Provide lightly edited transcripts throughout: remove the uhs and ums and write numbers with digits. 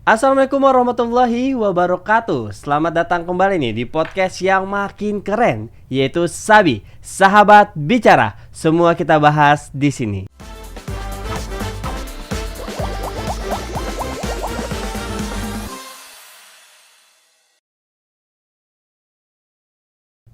Assalamualaikum warahmatullahi wabarakatuh. Selamat datang kembali nih di podcast yang makin keren, yaitu Sabi, Sahabat Bicara. Semua kita bahas di sini.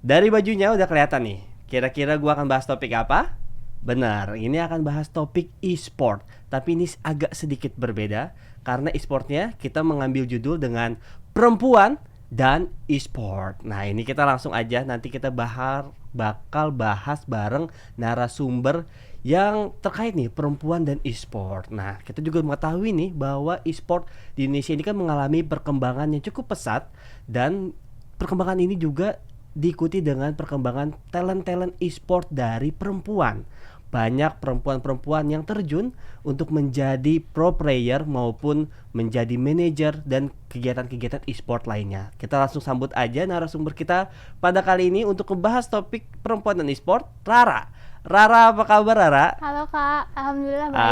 Dari bajunya udah kelihatan nih. Kira-kira gua akan bahas topik apa? Benar, ini akan bahas topik e-sport. Tapi ini agak sedikit berbeda karena e-sportnya kita mengambil judul dengan perempuan dan e-sport. Nah, ini kita langsung aja nanti kita bakal bahas bareng narasumber yang terkait nih perempuan dan e-sport. Nah, kita juga mengetahui nih bahwa e-sport di Indonesia ini kan mengalami perkembangan yang cukup pesat dan perkembangan ini juga diikuti dengan perkembangan talent-talent e-sport dari perempuan. Banyak perempuan-perempuan yang terjun untuk menjadi pro player maupun menjadi manajer dan kegiatan-kegiatan e-sport lainnya. Kita langsung sambut aja narasumber kita pada kali ini untuk membahas topik perempuan dan e-sport, Rara. Rara, apa kabar Rara? Halo Kak, Alhamdulillah baik.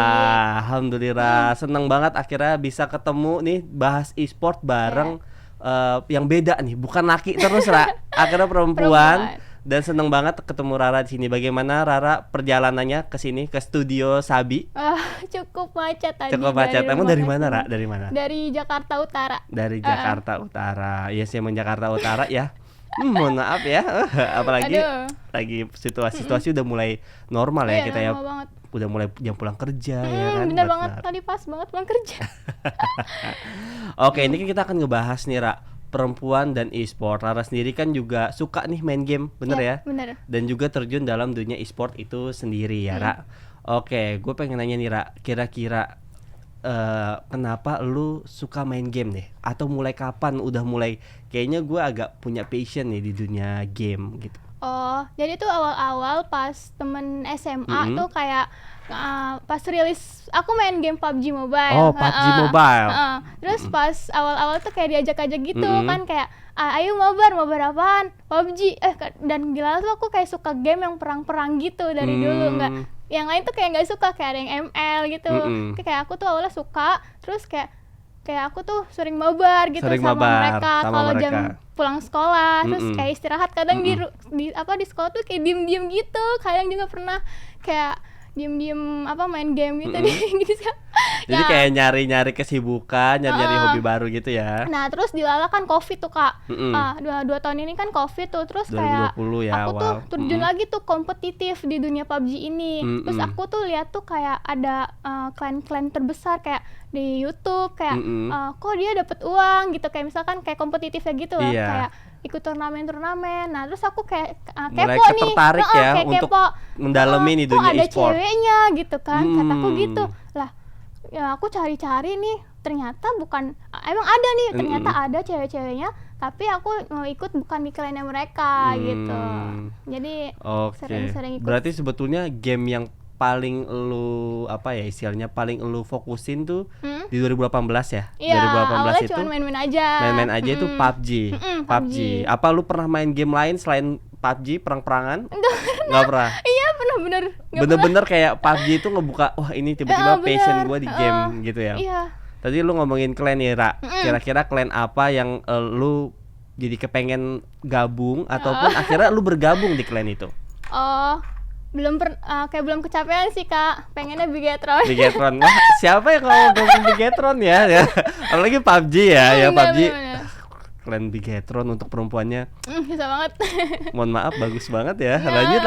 Alhamdulillah, senang banget akhirnya bisa ketemu nih bahas e-sport bareng yang beda nih, bukan laki terus Ra. Akhirnya perempuan. Dan seneng banget ketemu Rara di sini. Bagaimana Rara perjalanannya ke sini ke studio Sabi? Cukup macet tadi. Cukup macet. Emang dari mana Ra? Dari mana? Dari Jakarta Utara. Dari Jakarta Utara. Ya sih, emang Jakarta Utara ya. Mohon maaf ya. Apalagi lagi situasi udah mulai normal ya kita ya. Banget. Udah mulai jam pulang kerja ya kan. Bener banget, tadi pas banget pulang kerja. Oke, ini kan kita akan ngebahas nih Ra, perempuan dan e-sport. Rara sendiri kan juga suka nih main game, bener ya? Bener. Dan juga terjun dalam dunia e-sport itu sendiri ya Ra. Oke, gue pengen nanya nih Ra, kira-kira kenapa lu suka main game nih? Atau mulai kapan udah mulai kayaknya gue agak punya passion nih di dunia game gitu? Oh, jadi tuh awal-awal pas temen SMA tuh kayak pas rilis aku main game PUBG Mobile. Oh, PUBG Mobile. Terus pas awal-awal tuh kayak diajak-ajak gitu kan, kayak ayo mabar apaan? PUBG. Dan gila tuh aku kayak suka game yang perang-perang gitu dari dulu. Nggak, yang lain tuh kayak nggak suka, kayak ada yang ML gitu. Kayak aku tuh awalnya suka, terus kayak aku tuh sering mabar gitu sama mereka kalau jam pulang sekolah. Terus kayak istirahat kadang di sekolah tuh kayak diem-diem gitu. Kadang juga pernah kayak diem-diem main game gitu gitu. Jadi kayak nyari-nyari kesibukan, nyari-nyari hobi baru gitu ya. Nah, terus dilala kan Covid tuh Kak. 2 tahun ini kan Covid tuh. Terus 2020 kayak ya, aku awal. tuh terjun lagi tuh kompetitif di dunia PUBG ini. Terus aku tuh lihat tuh kayak ada klan-klan terbesar kayak di YouTube kayak kok dia dapat uang gitu, kayak misalkan kayak kompetitifnya gitu loh, kayak ikut turnamen. Nah, terus aku kayak kepo nih. Tertarik ya kayak untuk kepo, mendalami nih dunia ada e-sport. Ceweknya gitu kan. Kataku gitu. Lah, ya aku cari-cari nih, ternyata bukan, emang ada nih, ternyata ada cewek-ceweknya, tapi aku mau ikut bukan di klannya mereka gitu. Jadi sering-sering ikut. Berarti sebetulnya game yang paling lu istilahnya paling lu fokusin tuh di 2018 ya? Iya, 2018 awalnya itu cuma main-main aja. Main-main aja itu PUBG. PUBG. Apa lu pernah main game lain selain PUBG, perang-perangan? Enggak pernah. Iya, bener-bener. Bener-bener kayak PUBG itu ngebuka, wah ini tiba-tiba passion gue di game gitu ya. Iya. Tadi lu ngomongin klan ya Ra. Kira-kira klan apa yang lu jadi kepengen gabung ataupun akhirnya lu bergabung di klan itu? Oh, belum kecapean sih Kak. Pengennya Bigetron. Bigetron. Wah, siapa yang mau gabung Bigetron ya? Apalagi PUBG ya, PUBG. Klan Bigetron untuk perempuannya. Bisa banget. Mohon maaf, bagus banget ya. Lanjut.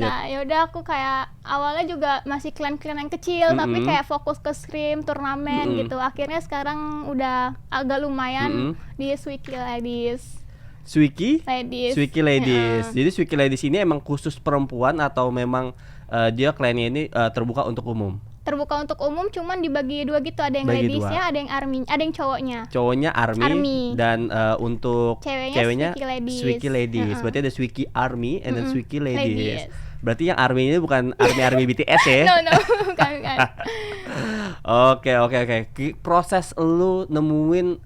Nah, yaudah aku kayak awalnya juga masih klan-klan yang kecil, tapi kayak fokus ke scrim, turnamen gitu. Akhirnya sekarang udah agak lumayan di Swiki Ladies. Swiki Ladies. Jadi Swiki Ladies ini emang khusus perempuan atau memang dia klannya ini terbuka untuk umum? Terbuka untuk umum, cuman dibagi dua gitu, ada yang ladiesnya, ada yang army, ada yang cowoknya. Cowoknya army. Dan untuk ceweknya Swiki Ladies. Berarti ada Swiki Army and then Swiki Ladies. Berarti yang army ini bukan army BTS ya? No, bukan. Oke. Proses lu nemuin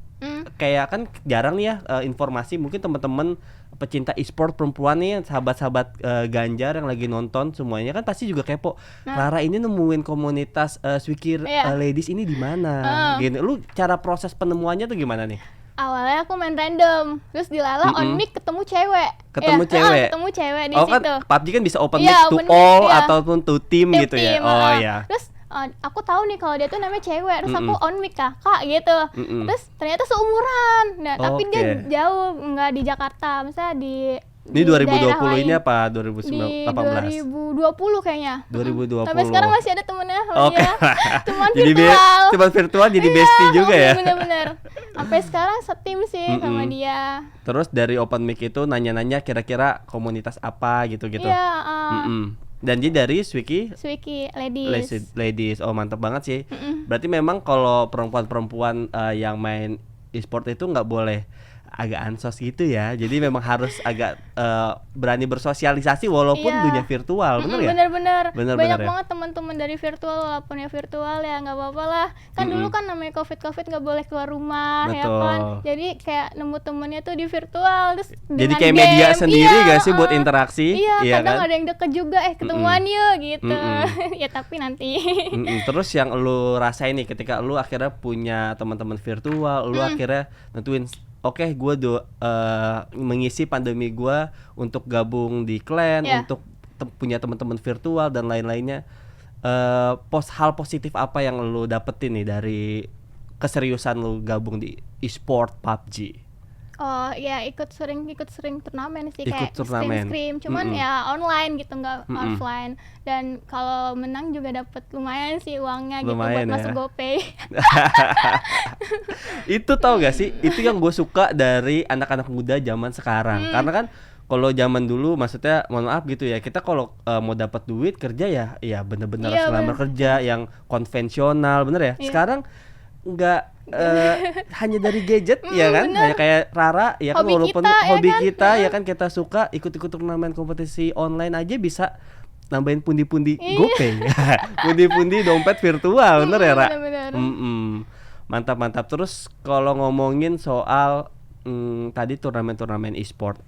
kayak kan jarang nih ya informasi, mungkin teman-teman pecinta e-sport perempuan nih, sahabat-sahabat Ganjar yang lagi nonton semuanya kan pasti juga kepo. Rara ini nemuin komunitas Swiki Ladies ini di mana? Gini, lu cara proses penemuannya tuh gimana nih? Awalnya aku main random, terus dilala on mic ketemu cewek. Ketemu cewek. Ketemu cewek di Oh situ. kan PUBG kan bisa open mic Iya, to open mic, all iya. ataupun to team gitu ya. Oh ya. Terus aku tahu nih kalau dia tuh namanya cewek, terus aku on mic kakak gitu. Terus ternyata seumuran. Nah, tapi dia jauh, nggak di Jakarta, misalnya di Ini daerah 2020 lain. ini apa Di 2018? 2020 kayaknya. 2020. Sampai sekarang masih ada temennya sama Oke. dia. Cuman Jadi virtual. cuman virtual jadi bestie juga ya. Bener-bener. Sampai sekarang setim sih sama dia. Terus dari open mic itu nanya-nanya kira-kira komunitas apa gitu-gitu. Iya, Dan jadi dari Swiki Swiki Ladies. Ladies. Oh, mantep banget sih. Berarti memang kalau perempuan-perempuan yang main e-sport itu nggak boleh agak ansos gitu ya. Jadi memang harus agak berani bersosialisasi walaupun dunia virtual, bener ya? Bener-bener. Bener Banyak ya? banget teman-teman dari virtual, walaupun ya virtual ya nggak apa-apa lah. Kan dulu kan namanya covid nggak boleh keluar rumah, ya kan. Jadi kayak nemu temennya tuh di virtual, terus Jadi dengan kayak media game, sendiri gak sih buat interaksi? Iya, kadang kan? ada yang deket juga, ketemuan yuk gitu. Ya tapi nanti. Terus yang lu rasain nih ketika lu akhirnya punya teman-teman virtual, lu akhirnya nentuin oke, gue mengisi pandemi gue untuk gabung di clan, untuk punya teman-teman virtual dan lain-lainnya. Hal positif apa yang lu dapetin nih dari keseriusan lu gabung di e-sport PUBG? Oh ya, ikut sering turnamen sih, Ikut kayak turnamen. scrim, cuman ya online gitu, nggak offline. Dan kalau menang juga dapet lumayan sih uangnya gitu Lumayan buat ya. masuk GoPay. Itu tau gak sih, itu yang gue suka dari anak-anak muda zaman sekarang. Karena kan kalau zaman dulu, maksudnya mohon maaf gitu ya, kita kalau mau dapat duit kerja ya bener-bener harus ngelamar kerja yang konvensional, bener ya. Sekarang nggak hanya dari gadget ya kan, hanya kayak Rara ya kan, Hobi walaupun kita, hobi ya kan? kita ya kan, kita suka ikut-ikut turnamen kompetisi online aja bisa nambahin pundi-pundi GoPay. Pundi-pundi dompet virtual, bener ya Ra? Bener-bener. Mantap. Terus kalau ngomongin soal tadi turnamen e-sport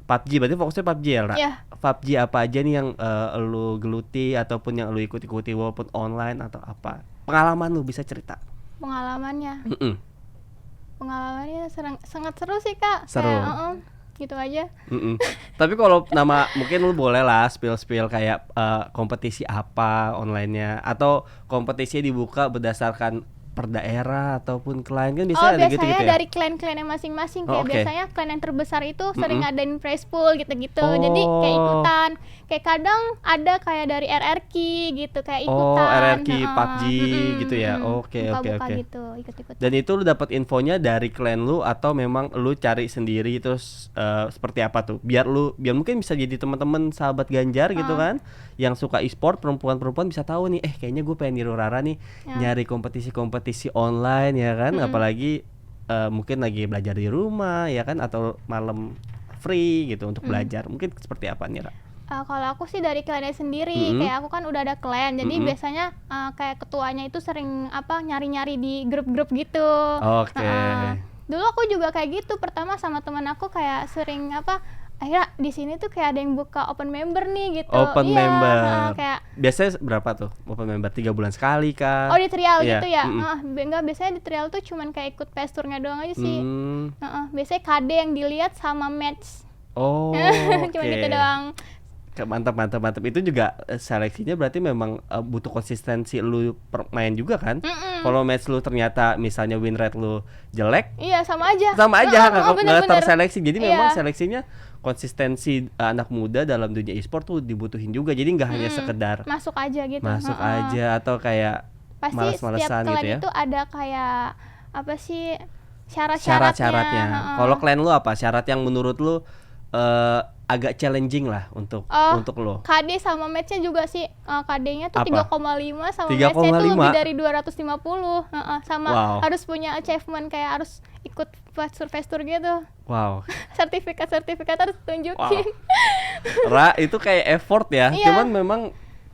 PUBG, berarti fokusnya PUBG ya, Ra? Iya. PUBG apa aja nih yang lu geluti ataupun yang lu ikuti walaupun online atau apa? Pengalaman lu bisa cerita? Pengalamannya sangat seru sih Kak. Seru. Kayak, gitu aja. Tapi kalau mungkin lu boleh lah spill kayak kompetisi apa online-nya, atau kompetisinya dibuka berdasarkan per daerah ataupun klien, kan biasanya ada biasanya gitu-gitu ya. dari klan-klannya masing-masing. Kayak biasanya klan yang terbesar itu sering ngadain prize pool gitu-gitu. Jadi kayak ikutan. Kayak kadang ada kayak dari RRQ gitu, kayak ikutan. RRQ PUBG gitu ya. Oke. Buka-buka gitu, ikut-ikut. Dan itu lu dapat infonya dari klan lu atau memang lu cari sendiri, terus seperti apa tuh? Biar mungkin bisa jadi teman-teman sahabat Ganjar gitu kan, yang suka e-sport, perempuan-perempuan bisa tahu nih, kayaknya gue pengen niru Rara nih, nyari kompetisi online ya kan, apalagi mungkin lagi belajar di rumah ya kan, atau malam free gitu untuk belajar. Mungkin seperti apa nih, Ra? Kalau aku sih dari klannya sendiri, kayak aku kan udah ada klan, jadi biasanya kayak ketuanya itu sering nyari-nyari di grup-grup gitu. Oke. Dulu aku juga kayak gitu, pertama sama teman aku kayak sering akhirnya di sini tuh kayak ada yang buka open member nih gitu. Open member. Kayak biasanya berapa tuh open member? 3 bulan sekali kah? di trial gitu ya? Enggak, biasanya di trial tuh cuman kayak ikut PES Tournya doang aja sih. Biasanya KD yang dilihat sama match. Cuma gitu doang. Mantap. Itu juga seleksinya berarti memang butuh konsistensi lu main juga kan? Kalau match lu ternyata misalnya win rate lu jelek, iya sama aja nggak terseleksi. Jadi memang seleksinya konsistensi anak muda dalam dunia e-sport tuh dibutuhin juga. Jadi nggak hanya sekedar masuk aja gitu. Aja atau kayak pasti malas-malesan setiap gitu ya. itu ada kayak apa sih syarat-syaratnya. Kalau klan lu apa syarat yang menurut lu agak challenging lah untuk lo? KD sama match-nya juga sih, KD-nya tuh 3,5 sama 3,5? match-nya tuh lebih dari 250. Sama harus punya achievement, kayak harus ikut Tour gitu. Wow. sertifikat harus tunjukin. Ra, itu kayak effort ya. Cuman memang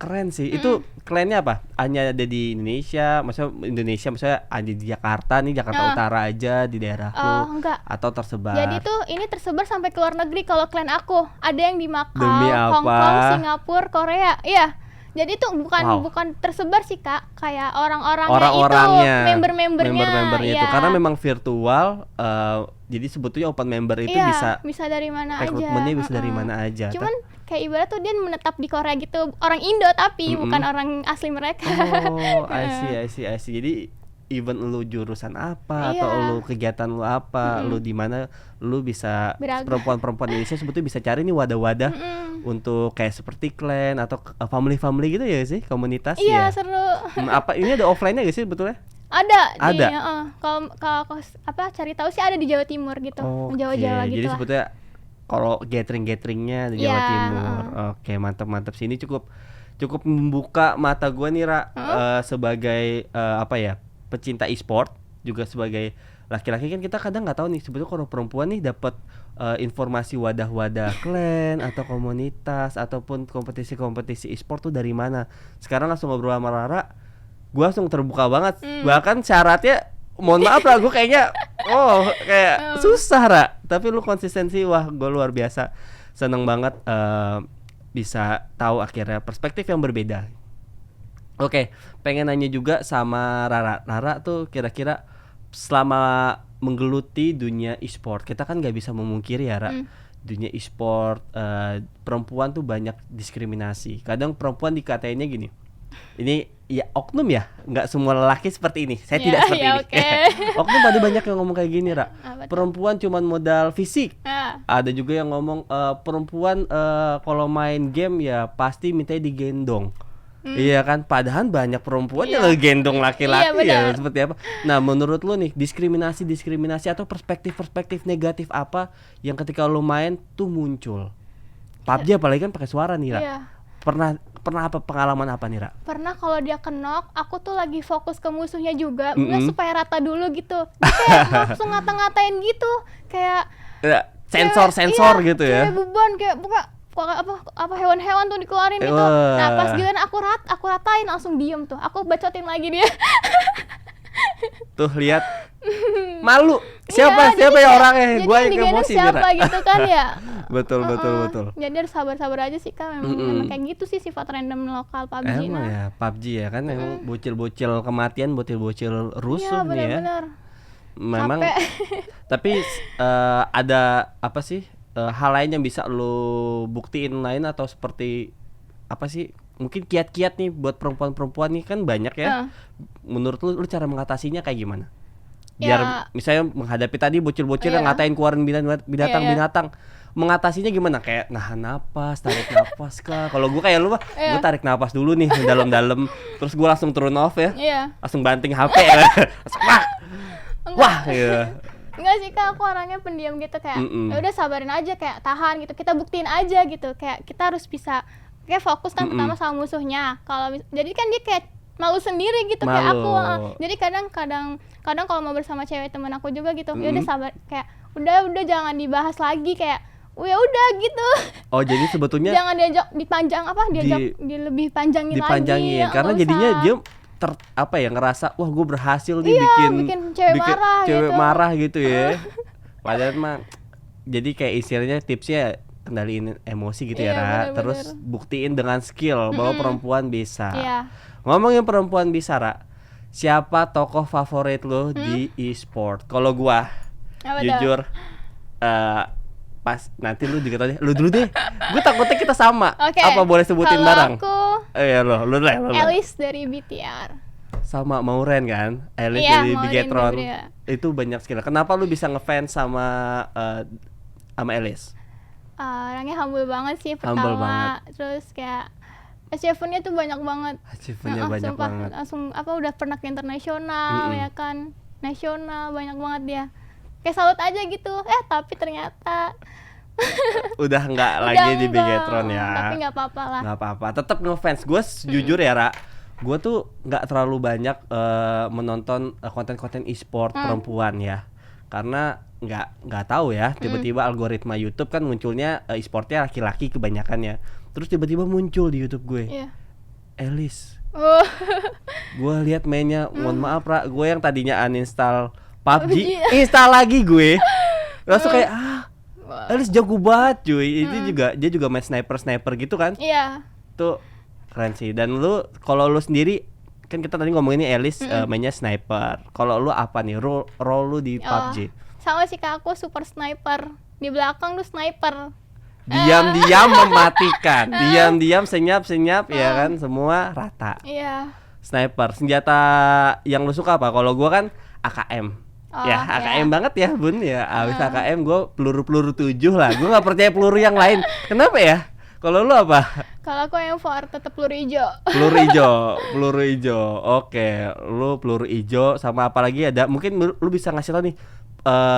Keren sih. Itu klannya apa? Hanya ada di Indonesia, maksudnya ada di Jakarta nih, Jakarta Utara aja di daerah lu, enggak. atau tersebar? Jadi tuh ini tersebar sampai ke luar negeri kalau klan aku. Ada yang di Macau, Demi Hong apa? Kong, Singapura, Korea. Iya. Jadi tuh Wow. bukan tersebar sih Kak, kayak orang-orangnya Orang-orangnya, itu, member-membernya. member-membernya itu, Iya. karena memang virtual, jadi sebetulnya open member itu Iya, bisa dari mana aja. rekrutmennya bisa dari mana aja. Cuman kayak ibarat tuh dia menetap di Korea gitu, orang Indo tapi bukan orang asli mereka. Oh, I see. Jadi even lu jurusan apa atau Iya. lu kegiatan lu apa, lu di mana, lu bisa Beragam. perempuan-perempuan Indonesia sebetulnya bisa cari nih wadah-wadah untuk kayak seperti clan atau family-family gitu ya sih, komunitas Iya, ya. seru. Apa ini ada offline-nya gak sih sebetulnya? Ada. Ada? Kalau cari tahu sih ada di Jawa Timur gitu, Jawa-Jawa Jadi gitu lah. sebetulnya kalau gathering-gatheringnya di Jawa Iya, Timur. Oke, mantap sini cukup membuka mata gue nih Ra, sebagai apa ya, pecinta e-sport, juga sebagai laki-laki kan kita kadang nggak tahu nih sebetulnya kalau perempuan nih dapat informasi wadah-wadah clan atau komunitas ataupun kompetisi-kompetisi e-sport tuh dari mana. Sekarang langsung ngobrol sama Rara, gue langsung terbuka banget. Bahkan syaratnya mohon maaf lah, gue kayaknya kayak susah Ra, tapi lu konsistensi, wah gue luar biasa, seneng banget bisa tahu akhirnya perspektif yang berbeda. Oke, pengen nanya juga sama Rara tuh kira-kira selama menggeluti dunia e-sport, kita kan nggak bisa memungkiri ya Ra, dunia e-sport perempuan tuh banyak diskriminasi. Kadang perempuan dikatainnya gini, ini ya oknum ya, nggak semua lelaki seperti ini. Saya tidak seperti ini. Okay. Oknum ada banyak yang ngomong kayak gini Ra. Perempuan cuman modal fisik. Ada juga yang ngomong perempuan kalau main game ya pasti mintanya digendong. Iya kan, padahal banyak perempuan yang gendong laki-laki ya, seperti apa. Nah, menurut lu nih, diskriminasi atau perspektif negatif apa yang ketika lu main tuh muncul? PUBG apalagi kan pakai suara nih Ra. Pernah apa pengalaman apa nih Ra? Pernah kalau dia knock, aku tuh lagi fokus ke musuhnya juga, supaya rata dulu gitu. Dia kayak langsung ngata-ngatain gitu, kayak sensor gitu ya. Kayak beban, kayak apa hewan-hewan tuh dikeluarin gitu. Nah, pas giliran aku ratain langsung diem tuh. Aku bacotin lagi dia. Tuh lihat, malu. Siapa ya orangnya? Gua yang emosi siapa gitu kan ya. Betul. Jadi harus sabar-sabar aja sih kan, memang kayak gitu sih sifat random lokal PUBG. Emang ya, PUBG ya kan yang bocil-bocil kematian, bocil-bocil rusuh nih ya. Benar. Memang. Tapi ada apa sih hal lain yang bisa lo buktiin lain, atau seperti apa sih? Mungkin kiat-kiat nih buat perempuan-perempuan nih kan banyak ya. Menurut lu cara mengatasinya kayak gimana? Biar misalnya menghadapi tadi bocil-bocil yang ngatain keluarin binatang, mengatasinya gimana? Kayak nahan napas, tarik napas kah? Kalau gue kayak lu mah, gue tarik napas dulu nih dalam-dalam, terus gue langsung turun off ya. Langsung banting HP ya. Wah gitu. Enggak sih Kak, aku orangnya pendiam gitu, kayak ya udah sabarin aja, kayak tahan gitu, kita buktiin aja gitu, kayak kita harus bisa kayak fokus kan pertama sama musuhnya. Jadi kan dia kayak malu sendiri gitu, kayak aku. Jadi kadang kalau mau bersama cewek teman aku juga gitu, ya udah sabar, kayak udah jangan dibahas lagi, kayak ya udah gitu. Oh, jadi sebetulnya jangan diajak lebih panjangin lagi. Karena jadinya dia ngerasa wah gue berhasil nih bikin cewek marah gitu ya. Padahal mah jadi kayak istilahnya tipsnya kendaliin emosi gitu ya Ra. Terus buktiin dengan skill bahwa perempuan bisa. Ngomongin perempuan bisa Ra, siapa tokoh favorit lo di e-sport? Kalau gua jujur pas nanti lu juga tadi, lu dulu deh. Gue takutnya kita sama. Apa boleh sebutin bareng? Kalau Lu Alice dari BTR. Sama Mauren kan? Alice dari Bigetron. Itu banyak skill. Kenapa lu bisa ngefans sama Alice? Orangnya humble banget sih pertama. Terus kayak achievementnya tuh banyak banget. Langsung udah pernah ke internasional ya kan, nasional, banyak banget dia. Kayak salut aja gitu. Tapi ternyata udah nggak lagi di Bigetron ya. Tapi nggak apa-apa lah. Nggak apa-apa. Tetap ngefans. Gue jujur ya Ra, gue tuh nggak terlalu banyak menonton konten-konten e-sport perempuan ya. Karena nggak tahu ya, tiba-tiba algoritma YouTube kan munculnya e-sportnya laki-laki kebanyakan ya. Terus tiba-tiba muncul di YouTube gue. Elis. Oh. Gue lihat mainnya, mohon maaf Ra, gue yang tadinya uninstall PUBG, PUBG. install lagi gue. Langsung kayak Wah. Elis jago banget cuy. Itu juga dia juga main sniper gitu kan. Iya. Tuh keren sih. Dan lu kalau lu sendiri kan kita tadi ngomongin nih Elis mainnya sniper. Kalau lu apa nih role lu di PUBG? Sama sih Kak, aku super sniper. Di belakang tuh sniper. Diam-diam mematikan, diam-diam senyap-senyap ya kan, semua rata. Iya. Sniper, senjata yang lu suka apa? Kalau gua kan AKM. Ya, AKM banget ya, Bun ya. Abis AKM gua peluru 7 lah. Gua nggak percaya peluru yang lain. Kenapa ya? Kalau lu apa? Kalau aku M4 tetap peluru hijau. Peluru hijau. Oke, lu peluru hijau sama apa lagi ada? Mungkin lu bisa ngasih tau nih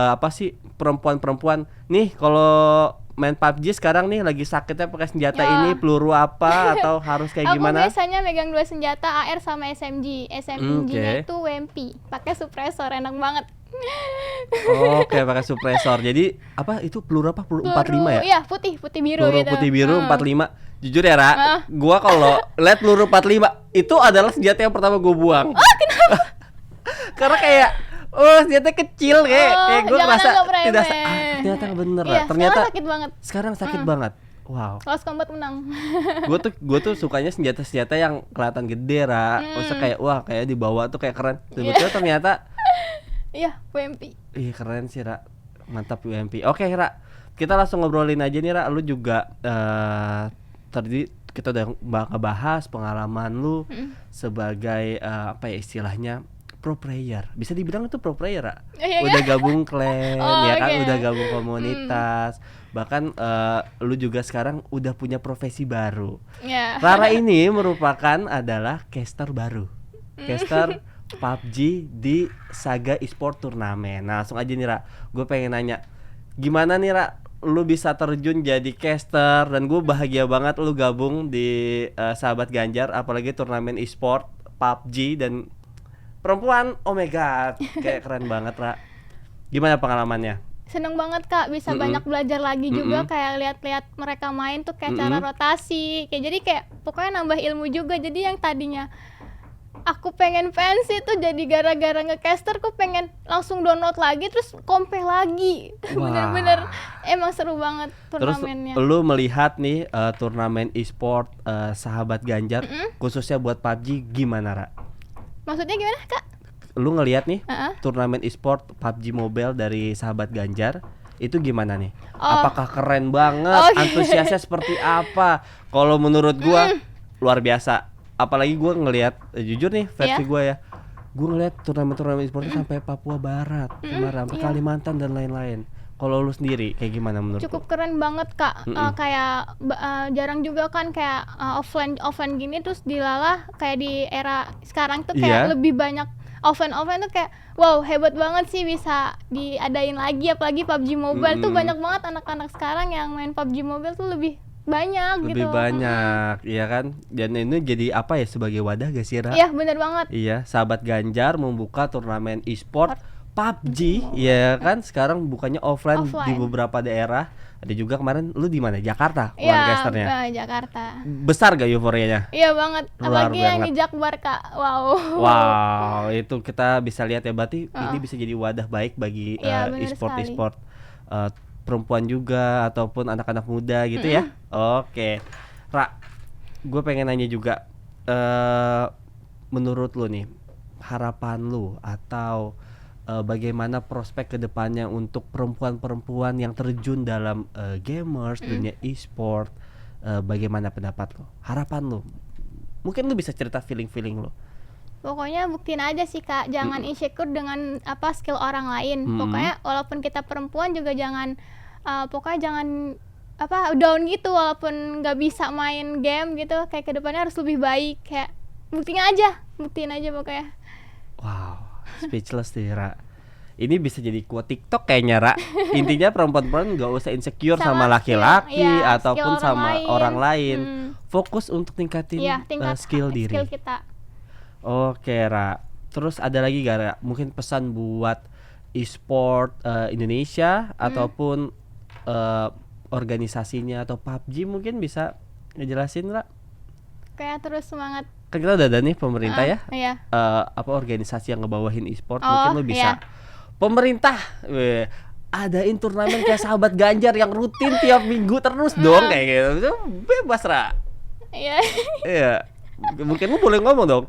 apa sih perempuan-perempuan nih kalau main PUBG sekarang nih lagi sakitnya pakai senjata ini, peluru apa atau harus kayak gimana? Aku biasanya megang 2 senjata, AR sama SMG. SMG-nya itu WMP, pakai suppressor, enak banget. Oke, pakai suppressor. Jadi apa itu peluru apa? Peluru 45 ya? Iya, putih biru peluru gitu. Putih biru 45. Jujur ya, Ra, gua kalau lihat peluru 45 itu adalah senjata yang pertama gua buang. Kenapa? Karena kayak senjata kecil kayak gue ngerasa tidak ternyata bener lah. Iya, Ternyata sekarang sakit banget. Wow. Close combat menang. Gue tuh sukanya senjata yang kelihatan gede, Ra. Maksudnya kayak wah kayak dibawa tuh kayak keren. Sebetulnya ternyata iya, WMP. Ih, keren sih, Ra. Mantap WMP. Oke, Ra. Kita langsung ngobrolin aja nih, Ra. Lu juga tadi kita udah ngebahas pengalaman lu sebagai apa ya istilahnya pro player. Bisa dibilang itu pro player, Ra. Udah gabung clan ya kan, udah gabung komunitas. Bahkan lu juga sekarang udah punya profesi baru. Rara ini merupakan adalah caster baru. Caster PUBG di Saga Esport Turnamen. Nah, langsung aja nih, Ra. Gue pengen nanya, gimana nih, Ra, lu bisa terjun jadi caster, dan gue bahagia banget lu gabung di Sahabat Ganjar, apalagi turnamen esport PUBG dan perempuan. Oh my god, kayak keren banget, Ra. Gimana pengalamannya? Seneng banget, Kak, bisa banyak belajar lagi juga, kayak lihat-lihat mereka main tuh kayak cara rotasi, kayak jadi kayak pokoknya nambah ilmu juga. Jadi yang tadinya aku pengen fancy tuh jadi gara-gara ngecaster aku pengen langsung download lagi terus compare lagi. Bener-bener emang seru banget turnamennya. Terus lu melihat nih turnamen esport Sahabat Ganjar khususnya buat PUBG gimana, Ra? Maksudnya gimana, Kak? Lu ngelihat nih turnamen esport PUBG Mobile dari Sahabat Ganjar itu gimana nih? Apakah keren banget? Antusiasnya seperti apa? Kalau menurut gua luar biasa. Apalagi gue ngelihat jujur nih versi gue ya, gue ngelihat turnamen e-sportnya sampai Papua Barat, sampai Kalimantan dan lain-lain. Kalau lu sendiri kayak gimana menurut? Cukup keren banget, Kak. Kayak jarang juga kan kayak offline gini terus dilalah kayak di era sekarang tuh kayak lebih banyak offline tuh kayak wow, hebat banget sih bisa diadain lagi. Apalagi PUBG Mobile tuh banyak banget anak-anak sekarang yang main PUBG Mobile tuh lebih lebih gitu. Banyak, iya kan? Dan ini jadi apa ya, sebagai wadah gak sih, Ra? Iya, benar banget. Iya, Sahabat Ganjar membuka turnamen e-sport PUBG, ya kan? Sekarang bukannya offline di beberapa daerah. Ada juga kemarin lu di mana? Jakarta, casternya. Iya, Jakarta. Besar gak euforianya? Iya banget. Apalagi yang di Jakbar, Kak. Wow, itu kita bisa lihat ya, berarti ini bisa jadi wadah baik bagi e-sport perempuan juga ataupun anak-anak muda gitu ya. Oke, Ra, gue pengen nanya juga, menurut lu nih harapan lu atau bagaimana prospek kedepannya untuk perempuan-perempuan yang terjun dalam gamers dunia e-sport, bagaimana pendapat lu, harapan lu? Mungkin lu bisa cerita feeling lu. Pokoknya buktiin aja sih, Kak, jangan insecure dengan skill orang lain. Pokoknya walaupun kita perempuan juga jangan down gitu walaupun nggak bisa main game gitu. Kayak kedepannya harus lebih baik. Kayak buktiin aja pokoknya. Wow, speechless nih, Ra. Ini bisa jadi quote TikTok kayaknya, Ra. Intinya perempuan-perempuan nggak usah insecure sama laki-laki ataupun sama orang lain. Fokus untuk tingkatin skill diri. Skill kita. Oke, Ra. Terus ada lagi gak, Ra? Mungkin pesan buat e-sport Indonesia ataupun organisasinya atau PUBG mungkin bisa ngejelasin, Ra? Kayak terus semangat kan kita udah ada nih pemerintah ya, Iya. apa organisasi yang ngebawahin e-sport, Oh, mungkin lu bisa iya. pemerintah adain turnamen kayak sahabat Ganjar yang rutin tiap minggu terus dong kayak gitu. Itu bebas Ra. Iya. Iya. Mungkin lu boleh ngomong dong.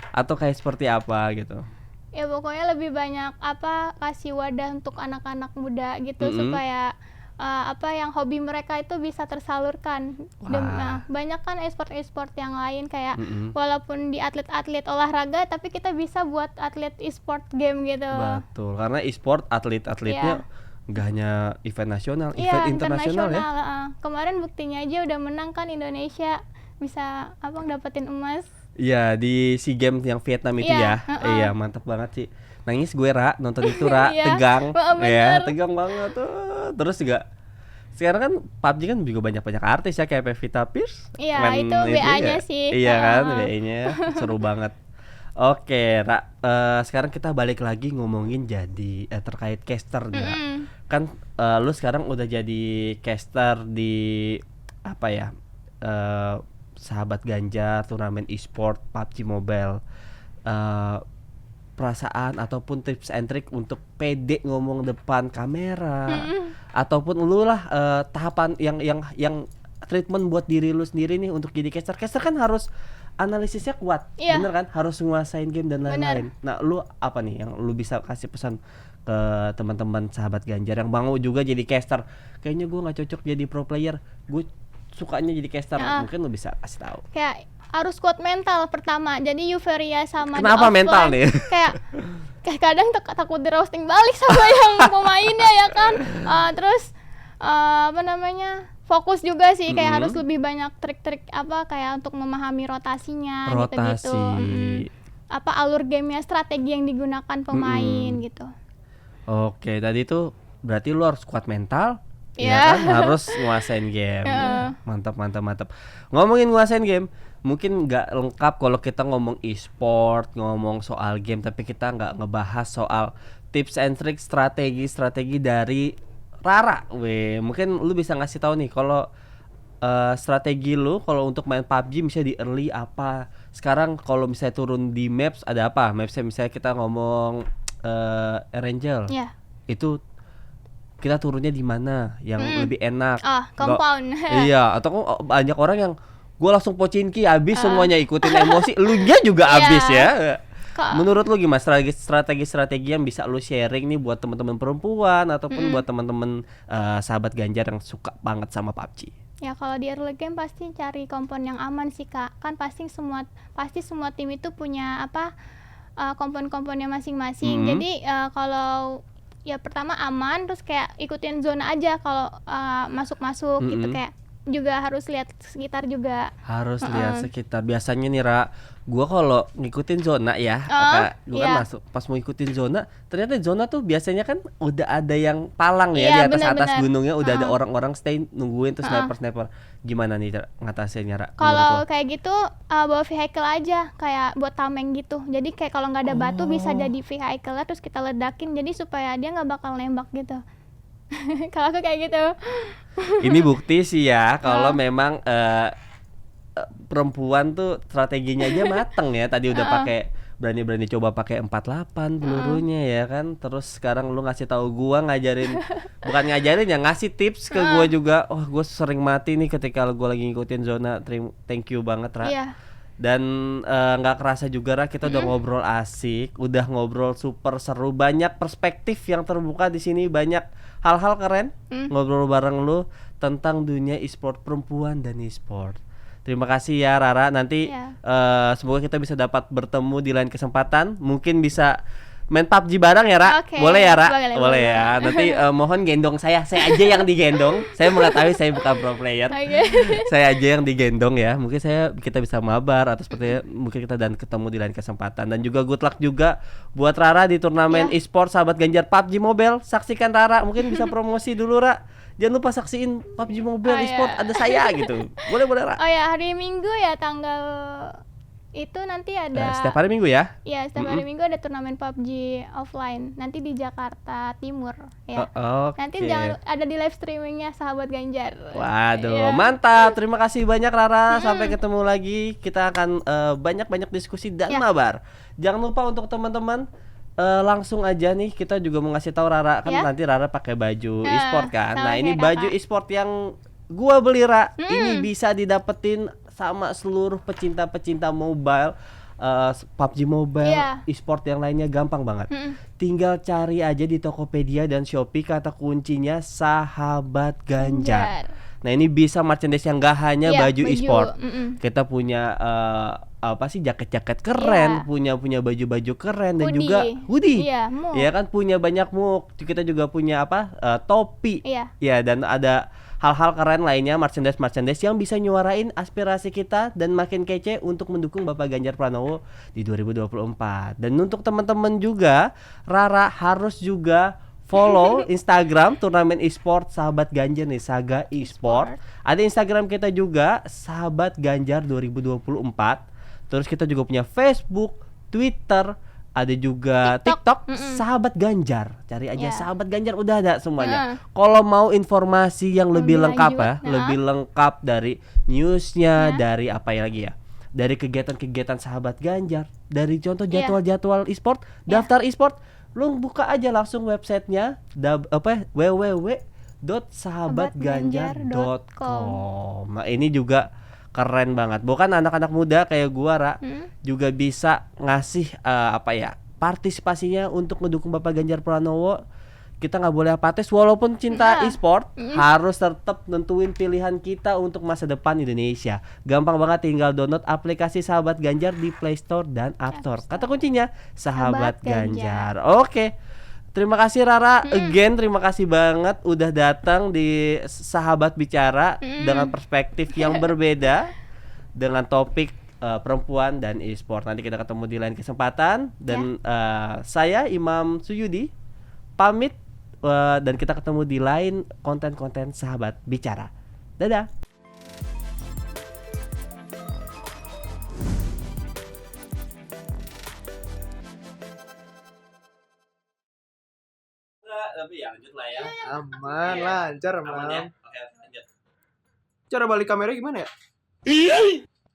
Atau kayak seperti apa gitu. Ya pokoknya lebih banyak apa kasih wadah untuk anak-anak muda gitu supaya apa yang hobi mereka itu bisa tersalurkan. Wah. Banyak kan e-sport yang lain kayak walaupun di atlet-atlet olahraga tapi kita bisa buat atlet e-sport game gitu. Betul, karena e-sport atlet-atletnya nggak hanya event nasional, Iya, event internasional ya. Kemarin buktinya aja udah menang kan Indonesia bisa abang dapetin emas. Iya, di SEA Games yang Vietnam itu Iya, ya. Iya, mantap banget sih. Nangis gue Ra, nonton itu Ra, Iya, tegang. bener. Ya, tegang banget tuh. Terus juga sekarang kan PUBG kan juga banyak artis ya kayak Pevita Pierce. Iya, main itu BA-nya ya. sih. Iya kan, BA-nya seru banget. Oke, Ra, sekarang kita balik lagi ngomongin jadi terkait caster Ra. Kan lu sekarang udah jadi caster di apa ya? Sahabat Ganjar, turnamen e-sport PUBG Mobile. Perasaan ataupun tips and trick untuk pede ngomong depan kamera ataupun lu lah tahapan yang treatment buat diri lu sendiri nih untuk jadi caster. Caster kan harus analisisnya kuat, Iya. bener kan? Harus nguasain game dan lain-lain. Nah, lu apa nih yang lu bisa kasih pesan ke teman-teman sahabat Ganjar yang mau juga jadi caster? Kayaknya gue nggak cocok jadi pro player, gue sukanya jadi caster. Mungkin lu bisa kasih tahu. Kayak harus kuat mental pertama. Jadi euforia sama Kenapa di offline, mental nih? Kayak kadang takut di roasting balik sama yang pemainnya ya kan. Terus apa namanya? Fokus juga sih kayak harus lebih banyak trik-trik apa kayak untuk memahami rotasinya gitu-gitu. Apa alur gamenya, strategi yang digunakan pemain gitu. Oke, tadi tuh berarti lu harus kuat mental. Iya. Ya kan, harus nguasain game. Mantap. Ngomongin nguasain game, mungkin nggak lengkap kalau kita ngomong e-sport, ngomong soal game, tapi kita nggak ngebahas soal tips and trick strategi dari Rara. Mungkin lu bisa ngasih tahu nih kalau strategi lu kalau untuk main PUBG misalnya di early apa. Sekarang kalau misalnya turun di maps ada apa? Mapsnya misalnya kita ngomong Erangel. Iya. Itu kita turunnya di mana yang lebih enak? Compound. Iya, atau banyak orang yang gue langsung pocinki habis semuanya ikutin emosi, lu nya juga habis ya. Menurut lu gimana strategi yang bisa lu sharing nih buat teman-teman perempuan ataupun buat teman-teman sahabat Ganjar yang suka banget sama PUBG? Ya kalau di early game pasti cari kompon yang aman sih Kak. Kan pasti semua tim itu punya apa kompon-komponnya masing-masing. Jadi kalau ya pertama aman, terus kayak ikutin zona aja kalau masuk-masuk gitu, kayak juga harus lihat sekitar juga. Harus lihat sekitar. Biasanya nih Ra, gua kalau ngikutin zona ya, gua kan masuk pas mau ikutin zona, ternyata zona tuh biasanya kan udah ada yang palang ya di atas gunungnya, udah ada orang-orang stay nungguin tuh sniper. Gimana nih ngatasinnya Ra? Kalau kayak gitu bawa vehicle aja kayak buat tameng gitu. Jadi kayak kalau nggak ada batu bisa jadi vehicle terus kita ledakin, jadi supaya dia nggak bakal nembak gitu. Kalau aku kayak gitu. Ini bukti sih ya kalau memang perempuan tuh strateginya aja mateng ya. Tadi udah pakai berani-berani coba pakai 48 pelurunya ya kan. Terus sekarang lu ngasih tahu gua bukan ngajarin ya, ngasih tips ke gua juga. Oh, gua sering mati nih ketika gua lagi ngikutin zona. Thank you banget Ra. Iya. Dan nggak kerasa juga Ra, kita udah ngobrol asik, udah ngobrol super seru, banyak perspektif yang terbuka di sini, banyak hal-hal keren ngobrol bareng lu tentang dunia e-sport perempuan dan e-sport. Terima kasih ya Rara. Nanti semoga kita bisa dapat bertemu di lain kesempatan. Mungkin bisa main PUBG bareng ya Ra? Boleh ya Ra? Boleh ya. Nanti mohon gendong saya aja yang digendong. Saya mengetahui saya bukan pro player. Saya aja yang digendong ya. Mungkin kita bisa mabar atau seperti mungkin kita dan ketemu di lain kesempatan. Dan juga good luck juga buat Rara di turnamen e-sport sahabat Ganjar PUBG Mobile. Saksikan Rara. Mungkin bisa promosi dulu Ra. Jangan lupa saksiin PUBG Mobile e-sport ada saya gitu. Boleh Ra? Oh ya, hari Minggu ya tanggal Itu nanti ada Setiap hari Minggu ya? ya setiap hari Minggu ada turnamen PUBG offline. Nanti di Jakarta Timur ya. Nanti Oke. jangan ada di live streamingnya Sahabat Ganjar. Waduh, Iya. mantap. Terima kasih banyak Rara. Sampai ketemu lagi. Kita akan banyak-banyak diskusi dan Ya. mabar. Jangan lupa untuk teman-teman langsung aja nih kita juga mau ngasih tahu Rara kan Ya. nanti Rara pakai baju Nah, e-sport kan. sama Nah, ini kayak baju kakak. e-sport yang gua beli Ra. Ini bisa didapetin sama seluruh pecinta-pecinta mobile. PUBG Mobile, Iya. e-sport yang lainnya gampang banget. Tinggal cari aja di Tokopedia dan Shopee kata kuncinya Sahabat Ganjar. Nah, ini bisa merchandise yang gak hanya Iya, baju e-sport. Kita Kita punya apa sih jaket-jaket keren, Iya. punya baju-baju keren dan Hoodie. juga hoodie. Iya, mug. Ya kan punya banyak mug. Kita juga punya apa? Topi. Iya. Ya, dan ada hal-hal keren lainnya merchandise yang bisa nyuarain aspirasi kita dan makin kece untuk mendukung Bapak Ganjar Pranowo di 2024. Dan untuk teman-teman juga, Rara harus juga follow Instagram turnamen e-sport Sahabat Ganjar nih, Saga e-sport. Ada Instagram kita juga Sahabat Ganjar 2024. Terus kita juga punya Facebook, Twitter, ada juga TikTok, Sahabat Ganjar. Cari aja Ya. Sahabat Ganjar udah ada semuanya. Kalau mau informasi yang lebih Lebih lengkap lanjut, ya, nah. lebih lengkap dari newsnya, Ya. dari apa lagi ya? Dari kegiatan-kegiatan Sahabat Ganjar, dari contoh Ya. jadwal-jadwal e-sport, Ya. daftar e-sport, lu buka aja langsung websitenya www.sahabatganjar.com. Nah, ini juga keren banget. Bukan anak-anak muda kayak gua Ra juga bisa ngasih partisipasinya untuk mendukung Bapak Ganjar Pranowo. Kita nggak boleh apatis walaupun cinta Nah. e-sport harus tetap nentuin pilihan kita untuk masa depan Indonesia. Gampang banget, tinggal download aplikasi Sahabat Ganjar di Play Store dan App Store. Kata kuncinya Sahabat Sahabat Ganjar. Oke. Terima kasih Rara, again terima kasih banget udah datang di Sahabat Bicara dengan perspektif yang berbeda dengan topik perempuan dan e-sport. Nanti kita ketemu di lain kesempatan dan saya Imam Suyudi pamit dan kita ketemu di lain konten-konten Sahabat Bicara. Dadah. Tapi ya lanjut lah ya. Aman, lancar, Aman ya. Mam. Oke, lanjut. Cara balik kamera gimana ya?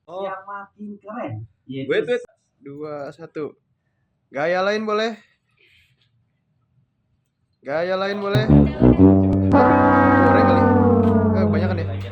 Oh, Yang makin keren. Yaitu wait. 2, 1. Gaya lain boleh? Gaya lain boleh?